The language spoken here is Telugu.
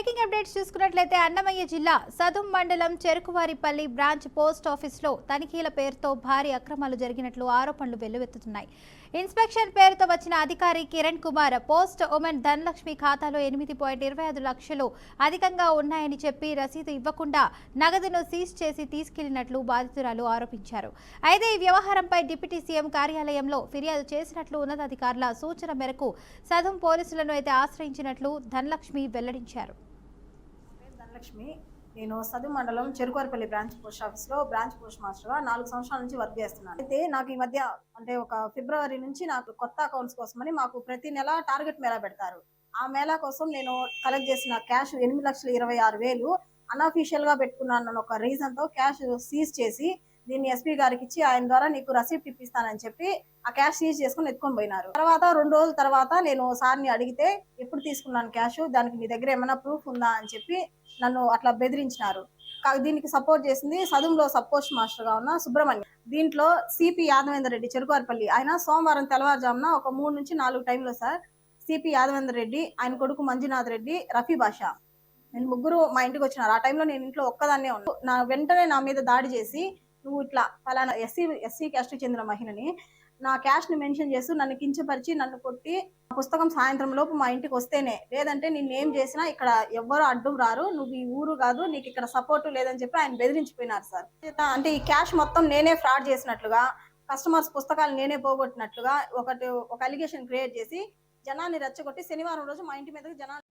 బ్రేకింగ్ అప్డేట్స్ చూసుకున్నట్లయితే అన్నమయ్య జిల్లా సదుం మండలం చెరుకువారిపల్లి బ్రాంచ్ పోస్ట్ ఆఫీస్లో తనిఖీల పేరుతో భారీ అక్రమాలు జరిగినట్లు ఆరోపణలు వెల్లువెత్తుతున్నాయి. ఇన్స్పెక్షన్ పేరుతో వచ్చిన అధికారి కిరణ్ కుమార్ పోస్ట్ ఉమెన్ ధనలక్ష్మి ఖాతాలో 8.25 లక్షలు అధికంగా ఉన్నాయని చెప్పి రసీదు ఇవ్వకుండా నగదును సీజ్ చేసి తీసుకెళ్లినట్లు బాధితురాలు ఆరోపించారు. అయితే ఈ వ్యవహారంపై డిప్యూటీ సీఎం కార్యాలయంలో ఫిర్యాదు చేసినట్లు ఉన్నతాధికారుల సూచన మేరకు సదుం పోలీసులను అయితే ఆశ్రయించినట్లు ధనలక్ష్మి వెల్లడించారు. ధనలక్ష్మి, నేను సదుం మండలం చెరుకువారిపల్లి బ్రాంచ్ పోస్ట్ ఆఫీస్లో బ్రాంచ్ పోస్ట్ మాస్టర్గా 4 సంవత్సరాల నుంచి వర్క్ చేస్తున్నాను. అయితే నాకు ఈ మధ్య అంటే ఒక ఫిబ్రవరి నుంచి నాకు కొత్త అకౌంట్స్ కోసమని మాకు ప్రతి నెల టార్గెట్ మేళా పెడతారు. ఆ మేళా కోసం నేను కలెక్ట్ చేసిన క్యాష్ 8,26,000 అన్అఫీషియల్ గా పెట్టుకున్నాను ఒక రీజన్ తో క్యాష్ సీజ్ చేసి దీన్ని ఎస్పీ గారికి ఇచ్చి ఆయన ద్వారా నీకు రసీప్ట్ ఇప్పిస్తానని చెప్పి ఆ క్యాష్ సీజ్ చేసుకుని ఎత్తుకొని పోయినారు. తర్వాత 2 రోజుల తర్వాత నేను సార్ని అడిగితే ఎప్పుడు తీసుకున్నాను క్యాష్, దానికి మీ దగ్గర ఏమైనా ప్రూఫ్ ఉందా అని చెప్పి నన్ను అట్లా బెదిరించినారు. దీనికి సపోర్ట్ చేసింది సదుంలో సబ్ పోస్ట్ మాస్టర్ గా ఉన్న సుబ్రహ్మణ్యం. దీంట్లో సిపి యాదవేంద్ర రెడ్డి చెరుకువారిపల్లి ఆయన సోమవారం తెల్లవారుజామున ఒక 3 నుంచి 4 టైంలో సార్ సిపి యాదవేంద్ర రెడ్డి, ఆయన కొడుకు మంజునాథ్ రెడ్డి, రఫీ బాషా నేను ముగ్గురు మా ఇంటికి వచ్చినారు. ఆ టైంలో నేను ఇంట్లో ఒక్కదాన్నే ఉన్నాను. నా వెంటనే నా మీద దాడి చేసి నువ్వు ఇట్లా ఫలానా ఎస్సీ క్యాస్ట్ చెందిన మహిళని నా క్యాష్ ని మెన్షన్ చేస్తూ నన్ను కించపరిచి నన్ను కొట్టి పుస్తకం సాయంత్రం లోపు మా ఇంటికి వస్తేనే, లేదంటే నిన్నేం చేసినా ఇక్కడ ఎవ్వరు అడ్డు రారు, నువ్వు ఈ ఊరు కాదు, నీకు ఇక్కడ సపోర్ట్ లేదని చెప్పి ఆయన బెదిరించిపోయినారు సార్. అంటే ఈ క్యాష్ మొత్తం నేనే ఫ్రాడ్ చేసినట్లుగా, కస్టమర్స్ పుస్తకాలు నేనే పోగొట్టినట్లుగా ఒక అలిగేషన్ క్రియేట్ చేసి జనాన్ని రెచ్చగొట్టి శనివారం రోజు మా ఇంటి మీదకి జనాలు